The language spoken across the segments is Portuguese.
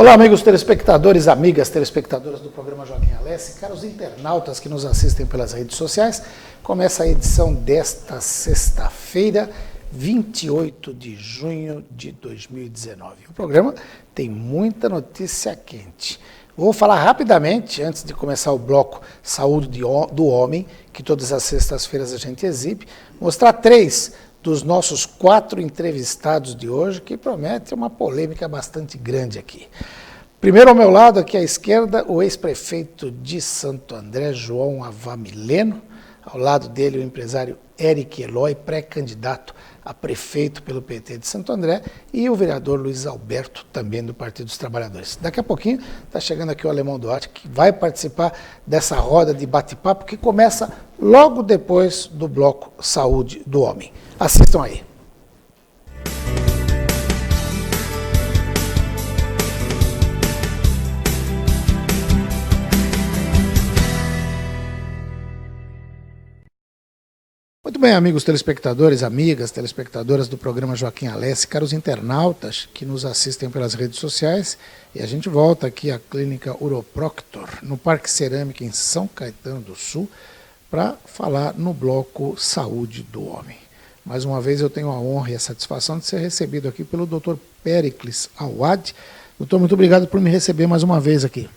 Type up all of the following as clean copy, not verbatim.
Olá, amigos telespectadores, amigas telespectadoras do programa Joaquim Alessi, caros internautas que nos assistem pelas redes sociais. Começa a edição desta sexta-feira, 28 de junho de 2019. O programa tem muita notícia quente. Vou falar rapidamente, antes de começar o bloco Saúde do Homem, que todas as sextas-feiras a gente exibe, mostrar 3 dos nossos 4 entrevistados de hoje, que promete uma polêmica bastante grande aqui. Primeiro ao meu lado, aqui à esquerda, o ex-prefeito de Santo André, João Avamileno. Ao lado dele, o empresário Eric Eloy, pré-candidato a prefeito pelo PT de Santo André, e o vereador Luiz Alberto, também do Partido dos Trabalhadores. Daqui a pouquinho está chegando aqui o Alemão Duarte, que vai participar dessa roda de bate-papo, que começa logo depois do bloco Saúde do Homem. Assistam aí. Muito bem, amigos telespectadores, amigas telespectadoras do programa Joaquim Alessi, caros internautas que nos assistem pelas redes sociais, e a gente volta aqui à Clínica Uroproctor, no Parque Cerâmica, em São Caetano do Sul, para falar no bloco Saúde do Homem. Mais uma vez eu tenho a honra e a satisfação de ser recebido aqui pelo Dr. Péricles Awad. Doutor, muito obrigado por me receber mais uma vez aqui.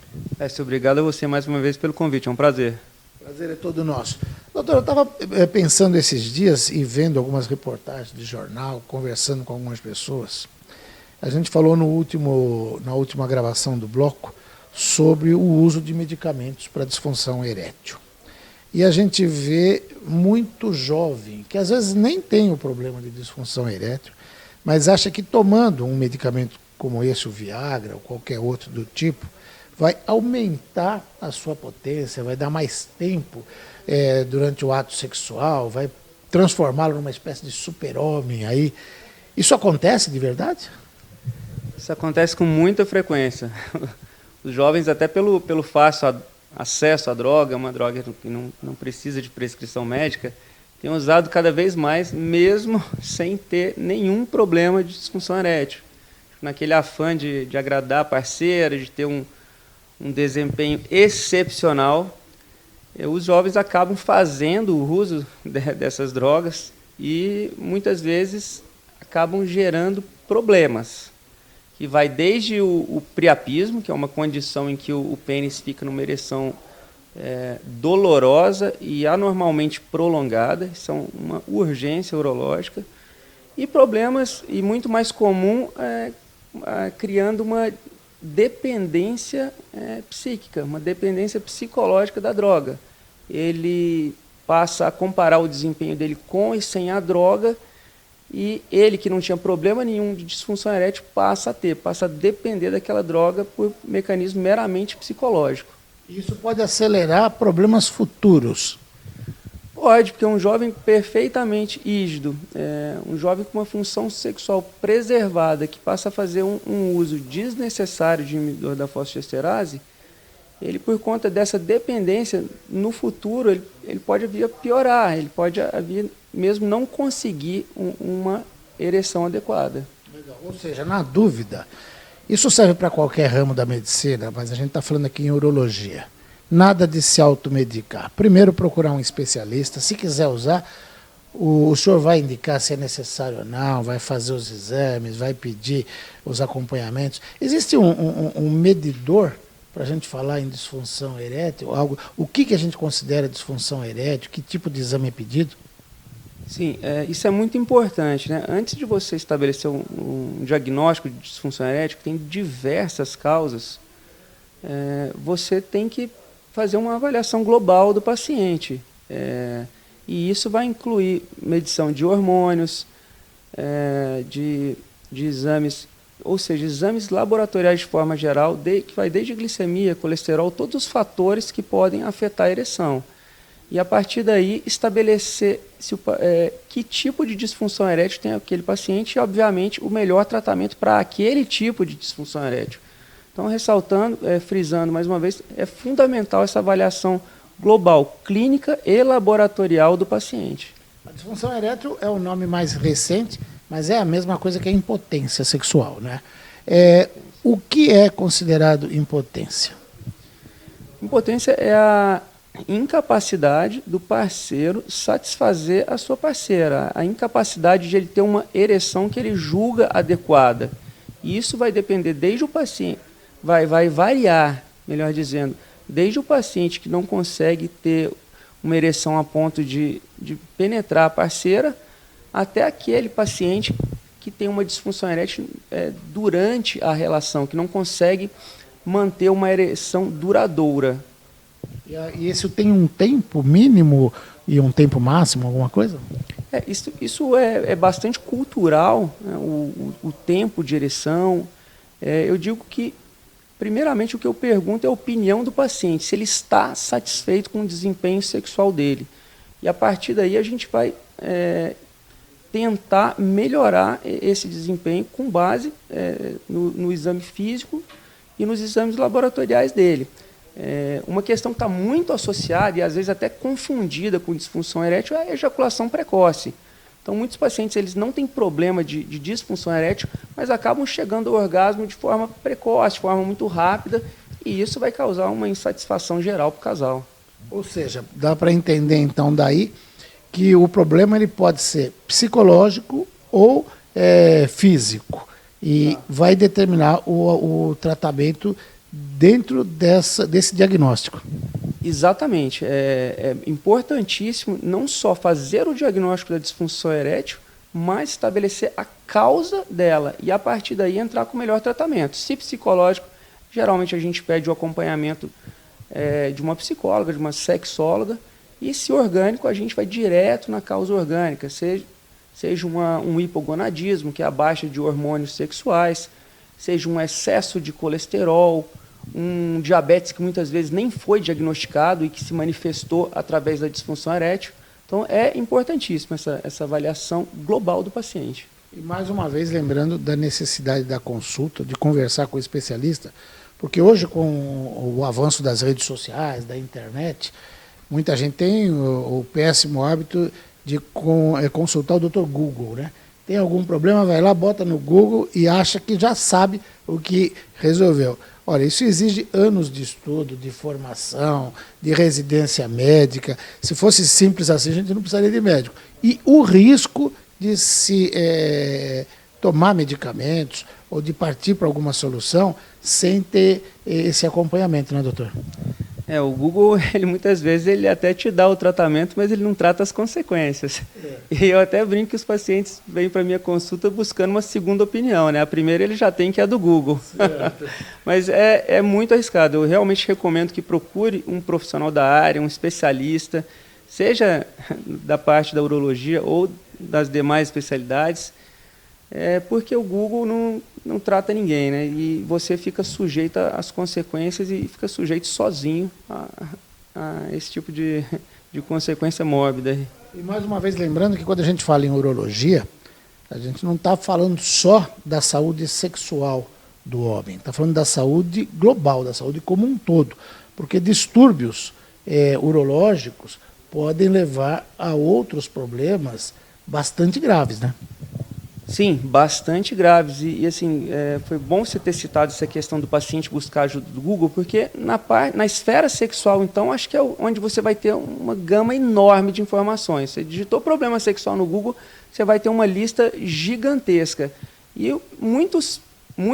Obrigado a você mais uma vez pelo convite, é um prazer. O prazer é todo nosso. Doutor, eu estava pensando esses dias e vendo algumas reportagens de jornal, conversando com algumas pessoas. A gente falou na última gravação do bloco sobre o uso de medicamentos para disfunção erétil. E a gente vê muito jovem, que às vezes nem tem o problema de disfunção erétil, mas acha que tomando um medicamento como esse, o Viagra, ou qualquer outro do tipo, vai aumentar a sua potência, vai dar mais tempo durante o ato sexual, vai transformá-lo numa espécie de super-homem aí. Isso acontece de verdade? Isso acontece com muita frequência. Os jovens, até pelo fácil acesso à droga, uma droga que não precisa de prescrição médica, têm usado cada vez mais, mesmo sem ter nenhum problema de disfunção erétil. Naquele afã de agradar a parceira, de ter um desempenho excepcional, os jovens acabam fazendo o uso dessas drogas e muitas vezes acabam gerando problemas, que vai desde o priapismo, que é uma condição em que o pênis fica numa ereção dolorosa e anormalmente prolongada, isso é uma urgência urológica, e problemas, e muito mais comum, criando uma dependência psíquica, uma dependência psicológica da droga. Ele passa a comparar o desempenho dele com e sem a droga, e ele, que não tinha problema nenhum de disfunção erétil, passa a depender daquela droga por mecanismo meramente psicológico. Isso pode acelerar problemas futuros? Pode, porque um jovem perfeitamente ígido, um jovem com uma função sexual preservada, que passa a fazer um uso desnecessário de inibidor da fosfodiesterase, ele, por conta dessa dependência, no futuro, ele pode vir a piorar, ele pode vir mesmo não conseguir uma ereção adequada. Legal. Ou seja, na dúvida, isso serve para qualquer ramo da medicina, mas a gente está falando aqui em urologia. Nada de se automedicar. Primeiro procurar um especialista. Se quiser usar, o senhor vai indicar se é necessário ou não, vai fazer os exames, vai pedir os acompanhamentos. Existe um medidor para a gente falar em disfunção erétil? O que a gente considera disfunção erétil? Que tipo de exame é pedido? Sim, isso é muito importante, né? Antes de você estabelecer um diagnóstico de disfunção erétil, que tem diversas causas, você tem que fazer uma avaliação global do paciente. E isso vai incluir medição de hormônios, de exames, ou seja, exames laboratoriais de forma geral, que vai desde glicemia, colesterol, todos os fatores que podem afetar a ereção. E a partir daí estabelecer que tipo de disfunção erétil tem aquele paciente e, obviamente, o melhor tratamento para aquele tipo de disfunção erétil. Então, ressaltando, frisando mais uma vez, é fundamental essa avaliação global, clínica e laboratorial do paciente. A disfunção erétil é o nome mais recente, mas é a mesma coisa que a impotência sexual, né? o que é considerado impotência? Impotência é a incapacidade do parceiro satisfazer a sua parceira, a incapacidade de ele ter uma ereção que ele julga adequada. E isso vai depender desde o paciente, vai variar, melhor dizendo, desde o paciente que não consegue ter uma ereção a ponto de penetrar a parceira, até aquele paciente que tem uma disfunção erétil durante a relação, que não consegue manter uma ereção duradoura. E esse tem um tempo mínimo e um tempo máximo, alguma coisa? Isso é bastante cultural, né? O tempo de ereção. Eu digo que, primeiramente, o que eu pergunto é a opinião do paciente, se ele está satisfeito com o desempenho sexual dele. E, a partir daí, a gente vai tentar melhorar esse desempenho com base no exame físico e nos exames laboratoriais dele. Uma questão que está muito associada e às vezes até confundida com disfunção erétil é a ejaculação precoce. Então, muitos pacientes eles não têm problema de disfunção erétil, mas acabam chegando ao orgasmo de forma precoce, de forma muito rápida, e isso vai causar uma insatisfação geral para o casal. Ou seja, dá para entender então daí que o problema ele pode ser psicológico ou físico, e vai determinar o tratamento dentro desse diagnóstico. Exatamente. É importantíssimo não só fazer o diagnóstico da disfunção erétil, mas estabelecer a causa dela e, a partir daí, entrar com o melhor tratamento. Se psicológico, geralmente a gente pede o acompanhamento de uma psicóloga, de uma sexóloga, e se orgânico, a gente vai direto na causa orgânica, seja um hipogonadismo, que é a baixa de hormônios sexuais, seja um excesso de colesterol, um diabetes que muitas vezes nem foi diagnosticado e que se manifestou através da disfunção erétil. Então, é importantíssima essa avaliação global do paciente. E, mais uma vez, lembrando da necessidade da consulta, de conversar com o especialista, porque hoje, com o avanço das redes sociais, da internet, muita gente tem o péssimo hábito de consultar o Dr. Google, né? Tem algum problema, vai lá, bota no Google e acha que já sabe o que resolveu. Olha, isso exige anos de estudo, de formação, de residência médica. Se fosse simples assim, a gente não precisaria de médico. E o risco de se tomar medicamentos ou de partir para alguma solução sem ter esse acompanhamento, né, doutor? O Google, ele muitas vezes ele até te dá o tratamento, mas ele não trata as consequências. E eu até brinco que os pacientes vêm para a minha consulta buscando uma segunda opinião, né? A primeira ele já tem, que é a do Google. Mas é muito arriscado. Eu realmente recomendo que procure um profissional da área, um especialista, seja da parte da urologia ou das demais especialidades, porque o Google não trata ninguém, né? E você fica sujeito às consequências e fica sujeito sozinho a esse tipo de consequência mórbida. E mais uma vez lembrando que quando a gente fala em urologia, a gente não está falando só da saúde sexual do homem, está falando da saúde global, da saúde como um todo, porque distúrbios urológicos podem levar a outros problemas bastante graves, né? Sim, bastante graves. E assim, foi bom você ter citado essa questão do paciente buscar ajuda do Google, porque na esfera sexual, então, acho que é onde você vai ter uma gama enorme de informações. Você digitou problema sexual no Google, você vai ter uma lista gigantesca. E muitos,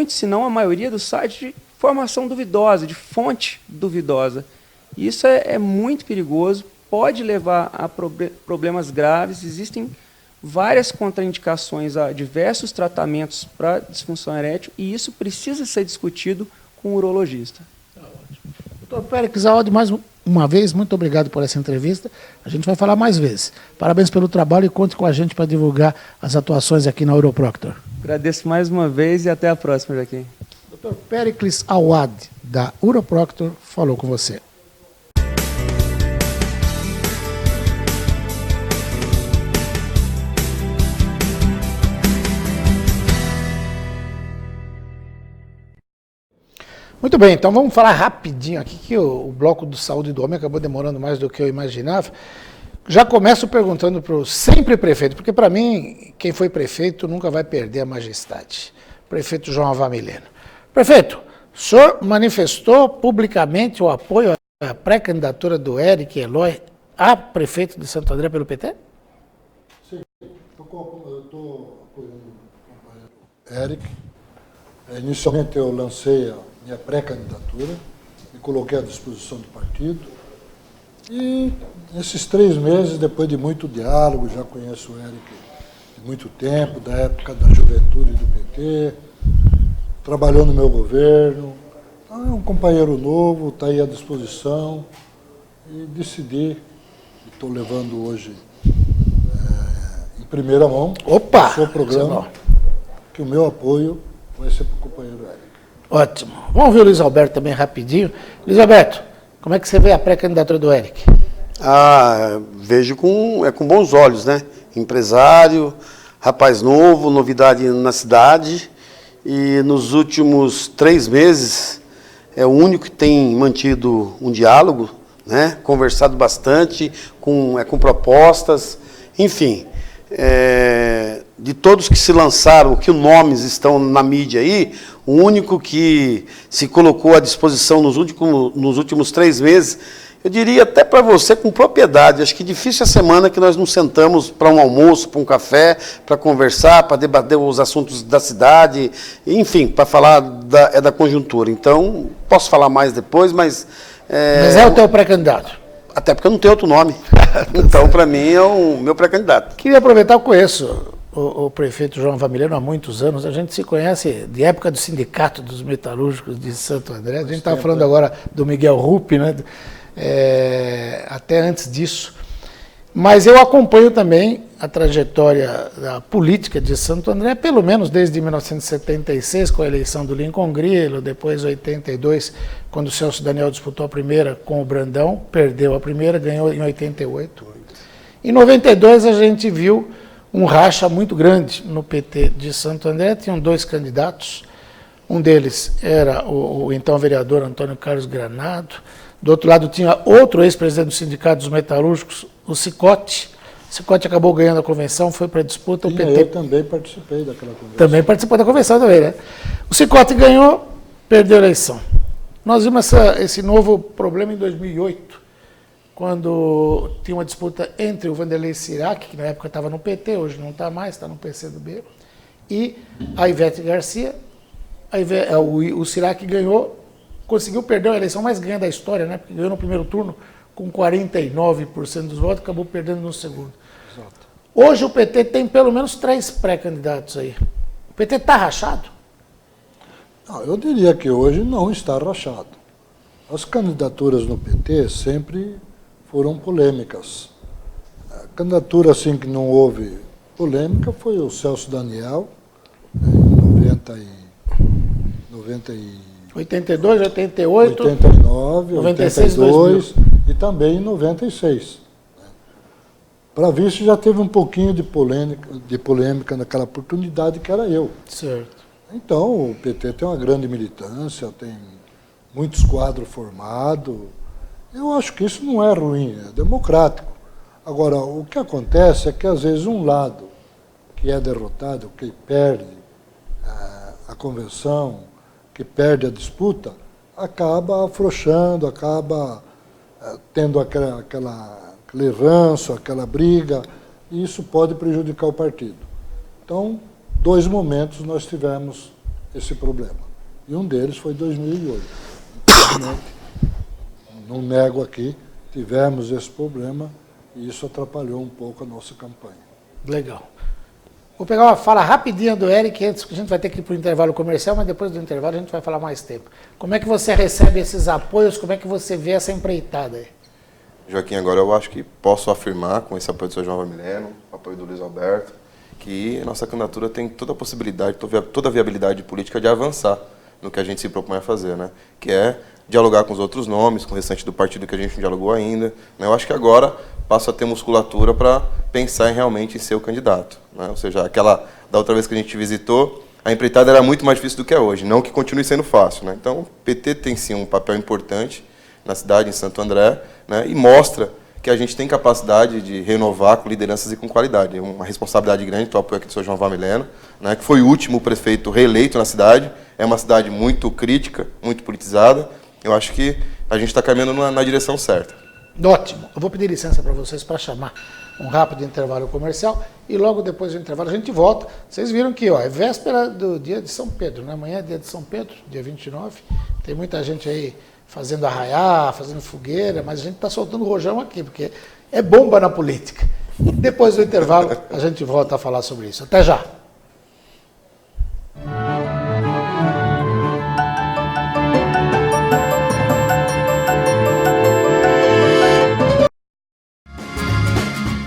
se não a maioria dos sites de formação duvidosa, de fonte duvidosa. Isso é muito perigoso, pode levar a problemas graves. Existem várias contraindicações a diversos tratamentos para disfunção erétil, e isso precisa ser discutido com o urologista. Tá ótimo. Doutor Péricles Aode, mais uma vez, muito obrigado por essa entrevista. A gente vai falar mais vezes. Parabéns pelo trabalho e conte com a gente para divulgar as atuações aqui na Uroproctor. Agradeço mais uma vez e até a próxima, Joaquim. Doutor Péricles Aode, da Uroproctor, falou com você. Muito bem, então vamos falar rapidinho aqui, que o bloco do Saúde do Homem acabou demorando mais do que eu imaginava. Já começo perguntando para o sempre prefeito, porque para mim, quem foi prefeito nunca vai perder a majestade. Prefeito João Avamileno. Prefeito, o senhor manifestou publicamente o apoio à pré-candidatura do Eric Eloy a prefeito de Santo André pelo PT? Sim, eu estou apoiando o companheiro Eric. Inicialmente eu lancei a minha pré-candidatura, me coloquei à disposição do partido. E nesses 3 meses, depois de muito diálogo, já conheço o Eric de muito tempo, da época da juventude do PT, trabalhou no meu governo. Então é um companheiro novo, está aí à disposição. E decidi, estou levando hoje em primeira mão, Opa! o seu programa, que o meu apoio vai ser para o companheiro Eric. Ótimo. Vamos ver o Luiz Alberto também rapidinho. Luiz Alberto, como é que você vê a pré-candidatura do Eric? Vejo com bons olhos, né? Empresário, rapaz novo, novidade na cidade, e nos últimos 3 meses é o único que tem mantido um diálogo, né? Conversado bastante, com propostas, enfim. De todos que se lançaram, que nomes estão na mídia aí, o único que se colocou à disposição nos últimos 3 meses, eu diria até para você com propriedade, acho que difícil a semana que nós não sentamos para um almoço, para um café, para conversar, para debater os assuntos da cidade, enfim, para falar da conjuntura. Então, posso falar mais depois, mas... Mas é o teu pré-candidato? Até porque eu não tenho outro nome. Então, para mim, é o meu pré-candidato. Queria aproveitar, eu conheço o prefeito João Familiano há muitos anos, a gente se conhece de época do Sindicato dos Metalúrgicos de Santo André, a gente estava falando agora do Miguel Rupp, né? Até antes disso. Mas eu acompanho também a trajetória da política de Santo André, pelo menos desde 1976, com a eleição do Lincoln Grillo, depois 82, quando o Celso Daniel disputou a primeira com o Brandão, perdeu a primeira, ganhou em 88. Em 92 a gente viu um racha muito grande no PT de Santo André, tinham 2 candidatos, um deles era o então vereador Antônio Carlos Granado, do outro lado tinha outro ex-presidente do Sindicato dos Metalúrgicos, o Cicote. O Cicote acabou ganhando a convenção, foi para a disputa. O PT... Eu também participei daquela convenção. Também participou da convenção também, né? O Cicote ganhou, perdeu a eleição. Nós vimos esse novo problema em 2008, quando tinha uma disputa entre o Vanderlei Cirac, que na época estava no PT, hoje não está mais, está no PCdoB, e a Ivete Garcia. O Cirac ganhou, conseguiu perder a eleição mais ganha da história, né? Porque ganhou no primeiro turno com 49% dos votos, acabou perdendo no segundo. Exato. Hoje o PT tem pelo menos 3 pré-candidatos aí. O PT está rachado? Não, eu diria que hoje não está rachado. As candidaturas no PT sempre foram polêmicas. A candidatura assim que não houve polêmica foi o Celso Daniel, em 82, 88, 89, 96, 82 e também em 96. Para vice já teve um pouquinho de polêmica naquela oportunidade, que era eu. Certo. Então, o PT tem uma grande militância, tem muitos quadros formados. Eu acho que isso não é ruim, é democrático. Agora, o que acontece é que, às vezes, um lado que é derrotado, que perde a convenção, que perde a disputa, acaba afrouxando, acaba tendo aquele ranço, aquela briga, e isso pode prejudicar o partido. Então, 2 momentos nós tivemos esse problema. E um deles foi 2008. Infelizmente, não nego aqui, tivemos esse problema e isso atrapalhou um pouco a nossa campanha. Legal. Vou pegar uma fala rapidinha do Eric, antes que a gente vai ter que ir para o intervalo comercial, mas depois do intervalo a gente vai falar mais tempo. Como é que você recebe esses apoios, como é que você vê essa empreitada aí? Joaquim, agora eu acho que posso afirmar, com esse apoio do Sr. João Familiano, apoio do Luiz Alberto, que a nossa candidatura tem toda a possibilidade, toda a viabilidade política de avançar no que a gente se propõe a fazer, né? Que é dialogar com os outros nomes, com o restante do partido que a gente não dialogou ainda. Né? Eu acho que agora passa a ter musculatura para pensar realmente em ser o candidato. Né? Ou seja, da outra vez que a gente visitou, a empreitada era muito mais difícil do que é hoje, não que continue sendo fácil. Né? Então, o PT tem sim um papel importante na cidade, em Santo André, né? E mostra que a gente tem capacidade de renovar com lideranças e com qualidade. É uma responsabilidade grande, estou apoio aqui do Sr. João Valmileno, né, que foi o último prefeito reeleito na cidade. É uma cidade muito crítica, muito politizada. Eu acho que a gente está caminhando na direção certa. Ótimo. Eu vou pedir licença para vocês para chamar um rápido intervalo comercial e logo depois do intervalo a gente volta. Vocês viram que é véspera do dia de São Pedro, né? Amanhã é dia de São Pedro, dia 29. Tem muita gente aí fazendo arraiá, fazendo fogueira, mas a gente está soltando rojão aqui, porque é bomba na política. Depois do intervalo a gente volta a falar sobre isso. Até já!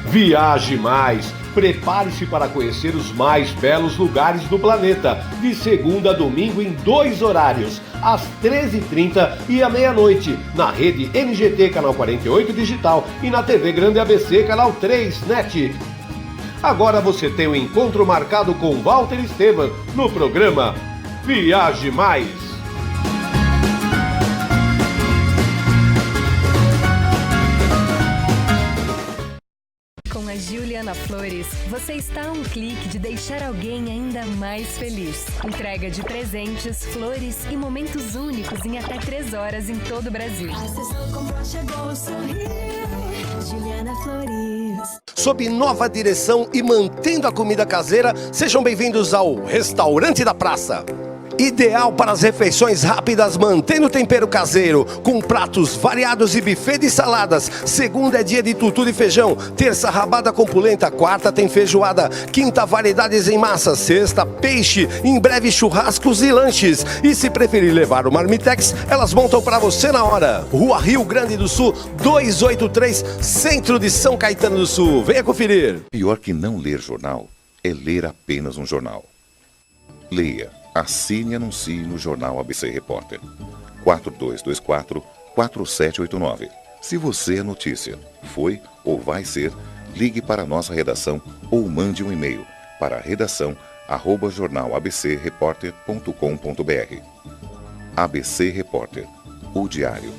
Viaje mais! Prepare-se para conhecer os mais belos lugares do planeta, de segunda a domingo em 2 horários, às 13h30 e à meia-noite, na rede NGT Canal 48 Digital e na TV Grande ABC Canal 3 NET. Agora você tem um encontro marcado com Walter Estevam no programa Viaje Mais. Juliana Flores, você está a um clique de deixar alguém ainda mais feliz. Entrega de presentes, flores e momentos únicos em até 3 horas em todo o Brasil. Juliana Flores. Sob nova direção e mantendo a comida caseira, sejam bem-vindos ao Restaurante da Praça. Ideal para as refeições rápidas, mantendo o tempero caseiro, com pratos variados e buffet de saladas. Segunda é dia de tutu de feijão, terça rabada com polenta, quarta tem feijoada, quinta variedades em massa, sexta peixe, em breve churrascos e lanches. E se preferir levar o marmitex, elas montam para você na hora. Rua Rio Grande do Sul, 283, centro de São Caetano do Sul. Venha conferir. Pior que não ler jornal é ler apenas um jornal. Leia. Assine e anuncie no Jornal ABC Repórter. 4224-4789. Se você é notícia, foi ou vai ser, ligue para a nossa redação ou mande um e-mail para redação@jornalabcreporter.com.br. ABC Repórter, o diário.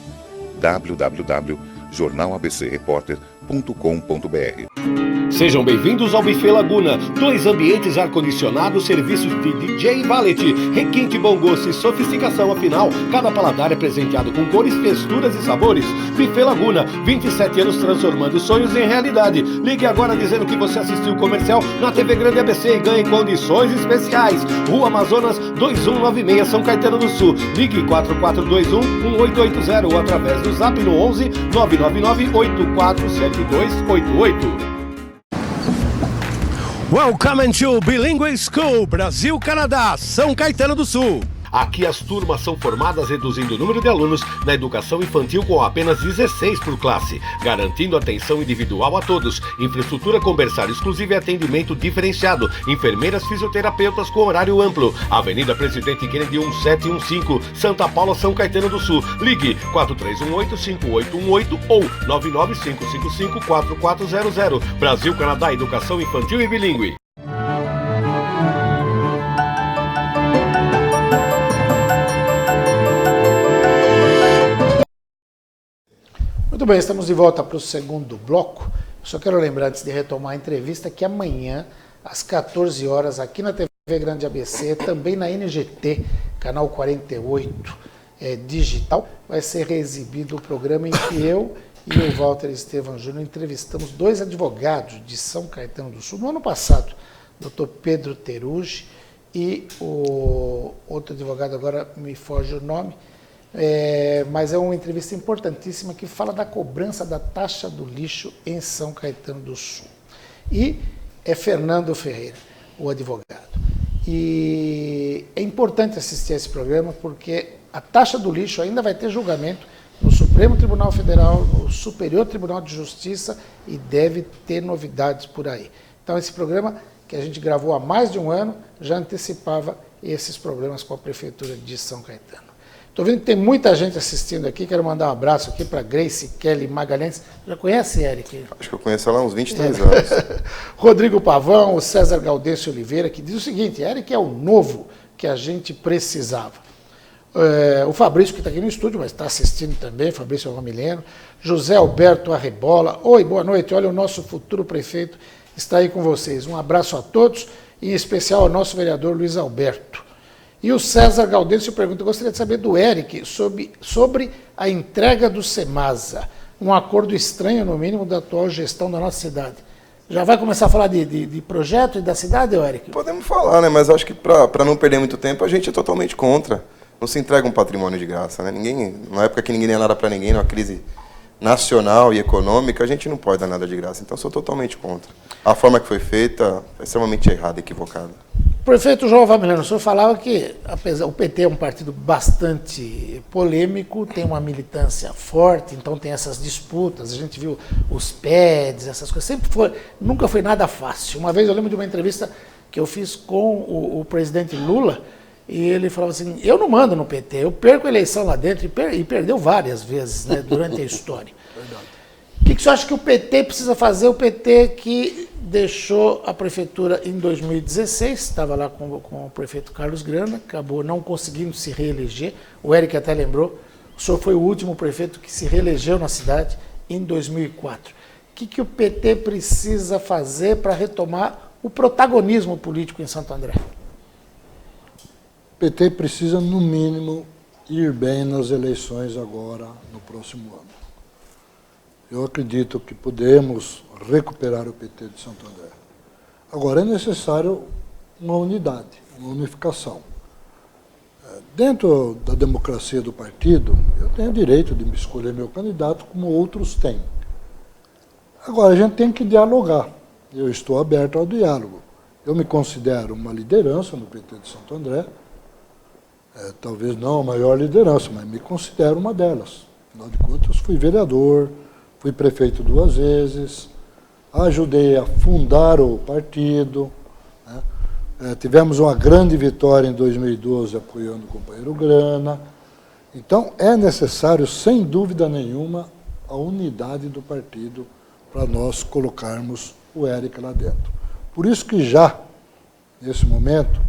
www.jornalabcreporter.com.br. Sejam bem-vindos ao Buffet Laguna, 2 ambientes ar-condicionados, serviços de DJ e valet, requinte, bom gosto e sofisticação. Afinal, cada paladar é presenteado com cores, texturas e sabores. Buffet Laguna, 27 anos transformando sonhos em realidade. Ligue agora dizendo que você assistiu o comercial na TV Grande ABC e ganhe condições especiais. Rua Amazonas, 2196, São Caetano do Sul. Ligue 4421-1880 ou através do zap no 11 999 847288. Welcome to Bilingual School, Brasil, Canadá, São Caetano do Sul. Aqui as turmas são formadas reduzindo o número de alunos na educação infantil com apenas 16 por classe, garantindo atenção individual a todos, infraestrutura com berçário exclusivo e atendimento diferenciado, enfermeiras, fisioterapeutas com horário amplo. Avenida Presidente Kennedy 1715, Santa Paula, São Caetano do Sul. Ligue 4318-5818 ou 99555-4400. Brasil, Canadá, educação infantil e bilíngue. Muito bem, estamos de volta para o segundo bloco. Só quero lembrar, antes de retomar a entrevista, que amanhã, às 14 horas, aqui na TV Grande ABC, também na NGT, canal 48 digital, vai ser reexibido o programa em que eu e o Walter Estevam Júnior entrevistamos 2 advogados de São Caetano do Sul. No ano passado, Dr. Pedro Terugi e o outro advogado, agora me foge o nome, mas é uma entrevista importantíssima que fala da cobrança da taxa do lixo em São Caetano do Sul. E é Fernando Ferreira, o advogado. E é importante assistir a esse programa porque a taxa do lixo ainda vai ter julgamento no Supremo Tribunal Federal, no Superior Tribunal de Justiça e deve ter novidades por aí. Então esse programa, que a gente gravou há mais de um ano, já antecipava esses problemas com a Prefeitura de São Caetano. Estou vendo que tem muita gente assistindo aqui, quero mandar um abraço aqui para Grace Kelly Magalhães. Já conhece, Eric? Acho que eu conheço ela há uns 23 anos. Rodrigo Pavão, o César Gaudêncio Oliveira, que diz o seguinte: Eric é o novo que a gente precisava. O Fabrício, que está aqui no estúdio, mas está assistindo também, Fabrício Romileno. José Alberto Arrebola. Oi, boa noite. Olha, o nosso futuro prefeito está aí com vocês. Um abraço a todos, em especial ao nosso vereador Luiz Alberto. E o César Gaudêncio pergunta, eu gostaria de saber do Eric sobre a entrega do Semasa, um acordo estranho, no mínimo, da atual gestão da nossa cidade. Já vai começar a falar de projeto e da cidade, Eric? Podemos falar, né? Mas acho que para não perder muito tempo, a gente é totalmente contra. Não se entrega um patrimônio de graça, né? Na época que ninguém dá nada para ninguém, numa crise nacional e econômica, a gente não pode dar nada de graça. Então, sou totalmente contra. A forma que foi feita é extremamente errada, equivocada. Prefeito João Valmileno, o senhor falava que apesar, o PT é um partido bastante polêmico, tem uma militância forte, então tem essas disputas, a gente viu os PEDs, essas coisas, nunca foi nada fácil. Uma vez eu lembro de uma entrevista que eu fiz com o presidente Lula, e ele falava assim, eu não mando no PT, eu perco a eleição lá dentro, e perdeu várias vezes, né, durante a história. O que o senhor acha que o PT precisa fazer? O PT que deixou a prefeitura em 2016, estava lá com o prefeito Carlos Grana, acabou não conseguindo se reeleger. O Eric até lembrou, o senhor foi o último prefeito que se reelegeu na cidade em 2004. O que o PT precisa fazer para retomar o protagonismo político em Santo André? O PT precisa, no mínimo, ir bem nas eleições agora, no próximo ano. Eu acredito que podemos recuperar o PT de Santo André. Agora, é necessário uma unidade, uma unificação. Dentro da democracia do partido, eu tenho direito de me escolher meu candidato, como outros têm. Agora, a gente tem que dialogar. Eu estou aberto ao diálogo. Eu me considero uma liderança no PT de Santo André, talvez não a maior liderança, mas me considero uma delas. Afinal de contas, fui vereador, fui prefeito 2 vezes, ajudei a fundar o partido, né? Tivemos uma grande vitória em 2012 apoiando o companheiro Grana. Então, é necessário, sem dúvida nenhuma, a unidade do partido para nós colocarmos o Eric lá dentro. Por isso que já, nesse momento,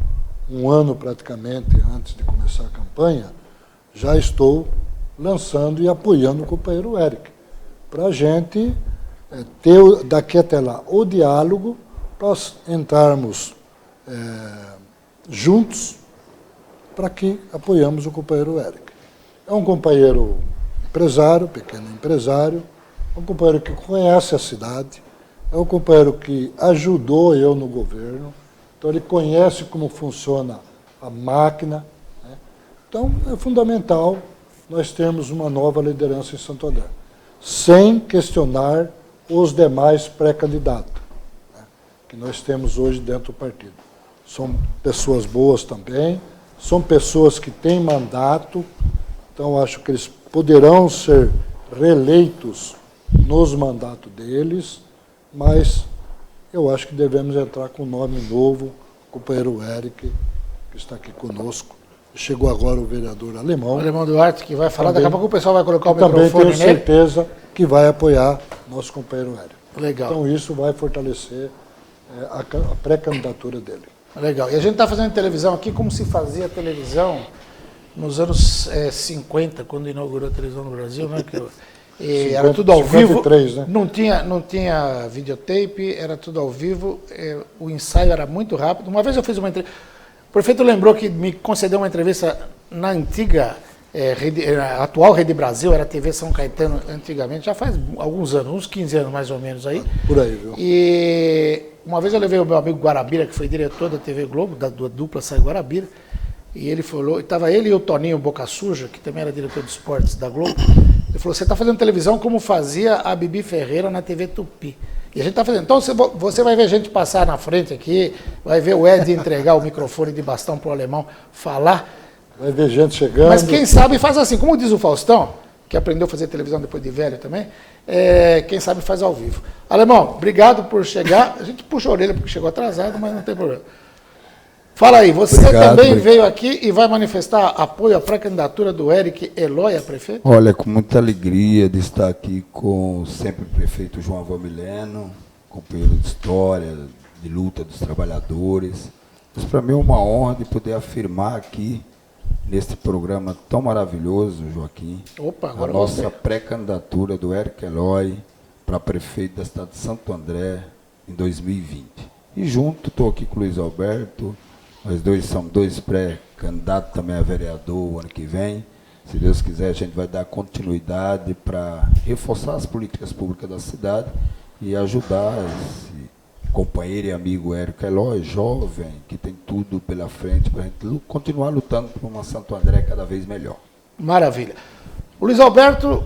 um ano praticamente antes de começar a campanha, já estou lançando e apoiando o companheiro Eric, para a gente ter daqui até lá o diálogo, para entrarmos juntos para que apoiamos o companheiro Eric. É um companheiro empresário, pequeno empresário, é um companheiro que conhece a cidade, é um companheiro que ajudou eu no governo, então ele conhece como funciona a máquina, né? Então é fundamental nós termos uma nova liderança em Santo André, sem questionar os demais pré-candidatos, né, que nós temos hoje dentro do partido. São pessoas boas também, são pessoas que têm mandato, então acho que eles poderão ser reeleitos nos mandatos deles, mas eu acho que devemos entrar com um nome novo, o companheiro Eric, que está aqui conosco. Chegou agora o vereador Alemão. O Alemão Duarte, que vai falar, também, daqui a pouco o pessoal vai colocar o microfone nele. Também tenho certeza que vai apoiar nosso companheiro Eric. Legal. Então isso vai fortalecer a pré-candidatura dele. Legal. E a gente está fazendo televisão aqui como se fazia televisão nos anos 50, quando inaugurou a televisão no Brasil, né? Era tudo ao 53, vivo, né? não tinha videotape, era tudo ao vivo, o ensaio era muito rápido. Uma vez eu fiz uma entrevista, o prefeito lembrou que me concedeu uma entrevista na antiga, a atual Rede Brasil, era a TV São Caetano antigamente, já faz alguns anos, uns 15 anos mais ou menos aí. Por aí, viu? E uma vez eu levei o meu amigo Guarabira, que foi diretor da TV Globo, da dupla Sai Guarabira, e ele falou, estava ele e o Toninho Boca Suja, que também era diretor de esportes da Globo. Ele falou, você está fazendo televisão como fazia a Bibi Ferreira na TV Tupi. E a gente está fazendo. Então você vai ver gente passar na frente aqui, vai ver o Ed entregar o microfone de bastão para o Alemão falar. Vai ver gente chegando. Mas quem sabe faz assim, como diz o Faustão, que aprendeu a fazer televisão depois de velho também, quem sabe faz ao vivo. Alemão, obrigado por chegar. A gente puxa a orelha porque chegou atrasado, mas não tem problema. Fala aí, você também veio aqui e vai manifestar apoio à pré-candidatura do Eric Eloy a prefeito? Olha, com muita alegria de estar aqui com sempre o prefeito João Valmileno, companheiro de história, de luta dos trabalhadores. Mas para mim é uma honra de poder afirmar aqui nesse programa tão maravilhoso, Joaquim. Opa, a agora nossa pré-candidatura do Érico Eloy para prefeito da cidade de Santo André em 2020. E junto, estou aqui com o Luiz Alberto, nós dois somos 2 pré-candidatos também a vereador o ano que vem. Se Deus quiser, a gente vai dar continuidade para reforçar as políticas públicas da cidade e ajudar esse companheiro e amigo Érico Eloy, jovem, que tem tudo pela frente, para a gente continuar lutando por uma Santo André cada vez melhor. Maravilha. O Luiz Alberto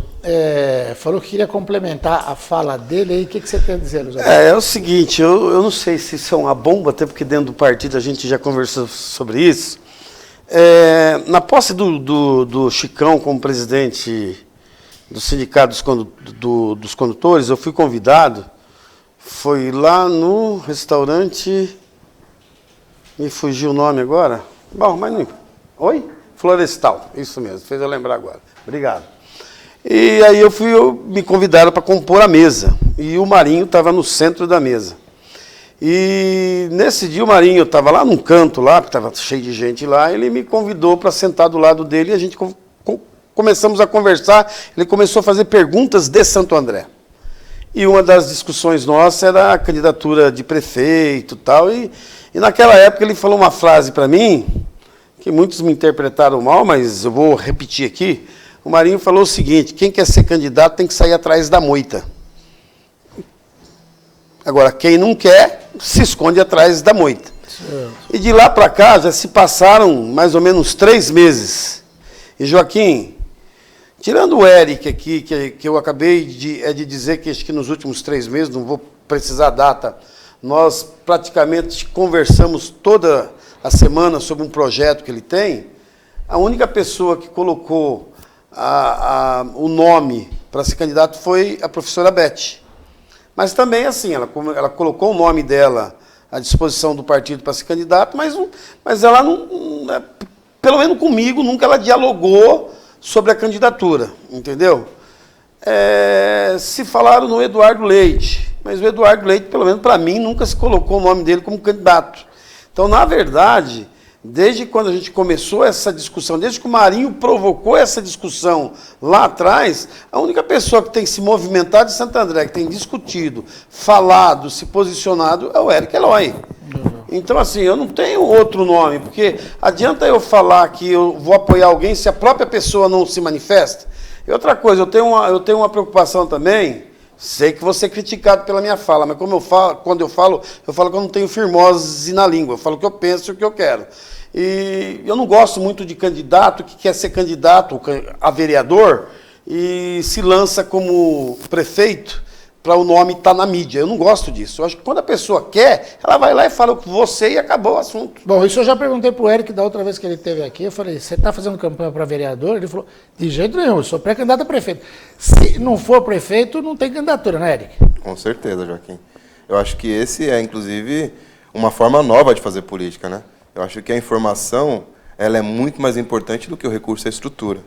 falou que queria complementar a fala dele aí. O que você tem a dizer, Luiz Alberto? É o seguinte, eu não sei se isso é uma bomba, até porque dentro do partido a gente já conversou sobre isso. Na posse do Chicão como presidente do Sindicato dos Condutores, eu fui convidado, foi lá no restaurante, me fugiu o nome agora, bom, mas não... Oi? Florestal, isso mesmo, fez eu lembrar agora. Obrigado. E aí me convidaram para compor a mesa. E o Marinho estava no centro da mesa. E nesse dia o Marinho estava lá num canto lá, porque estava cheio de gente lá, ele me convidou para sentar do lado dele e a gente começamos a conversar. Ele começou a fazer perguntas de Santo André. E uma das discussões nossas era a candidatura de prefeito e tal. E naquela época ele falou uma frase para mim, que muitos me interpretaram mal, mas eu vou repetir aqui. O Marinho falou o seguinte: quem quer ser candidato tem que sair atrás da moita. Agora, quem não quer, se esconde atrás da moita. Certo. E de lá para cá, já se passaram mais ou menos 3 meses. E, Joaquim, tirando o Eric aqui, que eu acabei de dizer que acho que nos últimos 3 meses, não vou precisar a data, nós praticamente conversamos toda a semana sobre um projeto que ele tem. A única pessoa que colocou o nome para ser candidato foi a professora Beth. Mas também, assim, ela colocou o nome dela à disposição do partido para ser candidato, mas ela não, pelo menos comigo, nunca ela dialogou sobre a candidatura, entendeu? Se falaram no Eduardo Leite, mas o Eduardo Leite, pelo menos para mim, nunca se colocou o nome dele como candidato. Então, na verdade, desde quando a gente começou essa discussão, desde que o Marinho provocou essa discussão lá atrás, a única pessoa que tem se movimentado em Santo André, que tem discutido, falado, se posicionado, é o Érico Eloy. Então, assim, eu não tenho outro nome, porque adianta eu falar que eu vou apoiar alguém se a própria pessoa não se manifesta? E outra coisa, eu tenho uma preocupação também. Sei que vou ser criticado pela minha fala, mas quando eu falo que eu não tenho firmose na língua, eu falo o que eu penso e o que eu quero. E eu não gosto muito de candidato que quer ser candidato a vereador e se lança como prefeito para o nome estar na mídia. Eu não gosto disso. Eu acho que quando a pessoa quer, ela vai lá e fala com você e acabou o assunto. Bom, isso eu já perguntei para o Eric da outra vez que ele esteve aqui. Eu falei, você está fazendo campanha para vereador? Ele falou, de jeito nenhum, eu sou pré-candidato a prefeito. Se não for prefeito, não tem candidatura, né, Eric? Com certeza, Joaquim. Eu acho que esse é, inclusive, uma forma nova de fazer política, né? Eu acho que a informação, ela é muito mais importante do que o recurso à estrutura.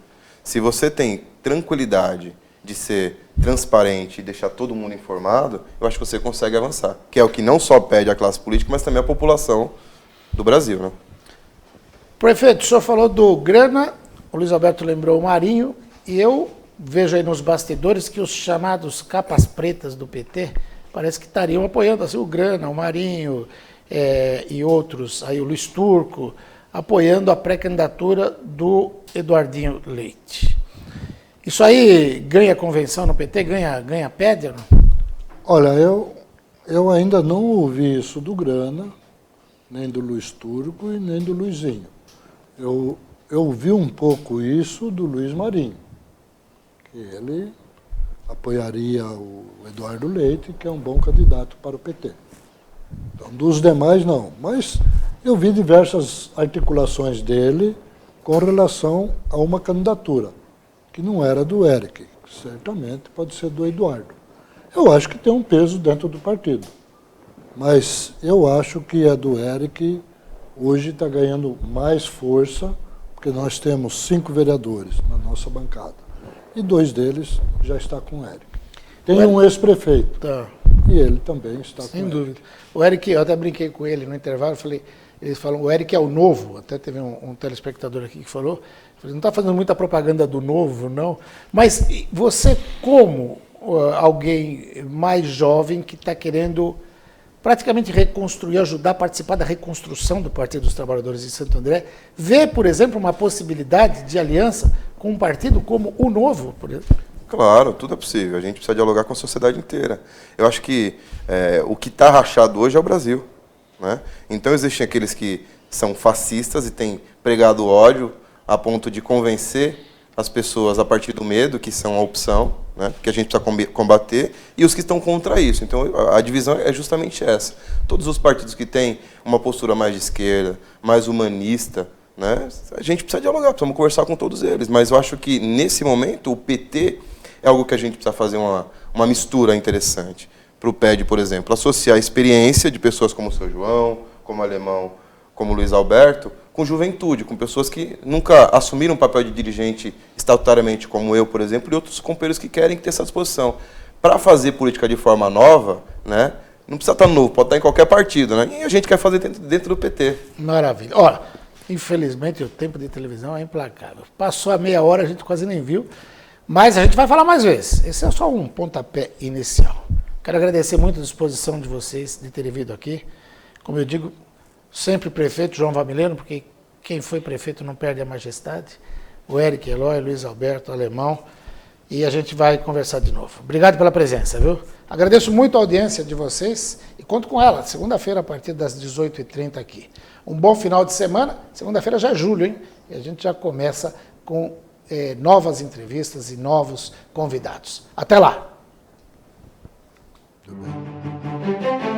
Se você tem tranquilidade de ser transparente e deixar todo mundo informado, eu acho que você consegue avançar. Que é o que não só pede a classe política, mas também a população do Brasil, né? Prefeito, o senhor falou do Grana, o Luiz Alberto lembrou o Marinho, e eu vejo aí nos bastidores que os chamados capas pretas do PT parece que estariam apoiando assim, o Grana, o Marinho e outros, aí o Luiz Turco, apoiando a pré-candidatura do Eduardinho Leite. Isso aí ganha convenção no PT? Ganha pédia? Olha, eu ainda não ouvi isso do Grana, nem do Luiz Turco e nem do Luizinho. Eu ouvi um pouco isso do Luiz Marinho, que ele apoiaria o Eduardo Leite, que é um bom candidato para o PT. Então, dos demais, não. Mas eu vi diversas articulações dele com relação a uma candidatura, que não era do Eric, que certamente pode ser do Eduardo. Eu acho que tem um peso dentro do partido, mas eu acho que a do Eric hoje está ganhando mais força, porque nós temos 5 vereadores na nossa bancada, e 2 deles já está com o Eric. Tem um ex-prefeito, e ele também está com o Eric. Sem dúvida. O Eric, eu até brinquei com ele no intervalo, falei, eles falam, o Eric é o novo, até teve um telespectador aqui que falou, não está fazendo muita propaganda do novo, não, mas você como alguém mais jovem que está querendo praticamente reconstruir, ajudar a participar da reconstrução do Partido dos Trabalhadores de Santo André, vê, por exemplo, uma possibilidade de aliança com um partido como o Novo, por exemplo? Claro, tudo é possível. A gente precisa dialogar com a sociedade inteira. Eu acho que o que está rachado hoje é o Brasil, né? Então existem aqueles que são fascistas e têm pregado ódio a ponto de convencer as pessoas a partir do medo, que são a opção, né, que a gente precisa combater, e os que estão contra isso. Então, a divisão é justamente essa. Todos os partidos que têm uma postura mais de esquerda, mais humanista, né, a gente precisa dialogar, precisamos conversar com todos eles. Mas eu acho que, nesse momento, o PT é algo que a gente precisa fazer uma mistura interessante. Para o PED, por exemplo, associar a experiência de pessoas como o seu João, como o Alemão, como o Luiz Alberto, com juventude, com pessoas que nunca assumiram um papel de dirigente estatutariamente, como eu, por exemplo, e outros companheiros que querem ter essa disposição. Para fazer política de forma nova, né, não precisa estar novo, pode estar em qualquer partido, né, e a gente quer fazer dentro do PT. Maravilha. Olha, infelizmente o tempo de televisão é implacável. Passou a meia hora, a gente quase nem viu, mas a gente vai falar mais vezes. Esse é só um pontapé inicial. Quero agradecer muito a disposição de vocês de terem vindo aqui. Como eu digo, sempre prefeito João Vamileno, porque quem foi prefeito não perde a majestade. O Eric Eloy, Luiz Alberto, Alemão. E a gente vai conversar de novo. Obrigado pela presença, viu? Agradeço muito a audiência de vocês e conto com ela, segunda-feira, a partir das 18h30 aqui. Um bom final de semana. Segunda-feira já é julho, hein? E a gente já começa com novas entrevistas e novos convidados. Até lá! Muito bem.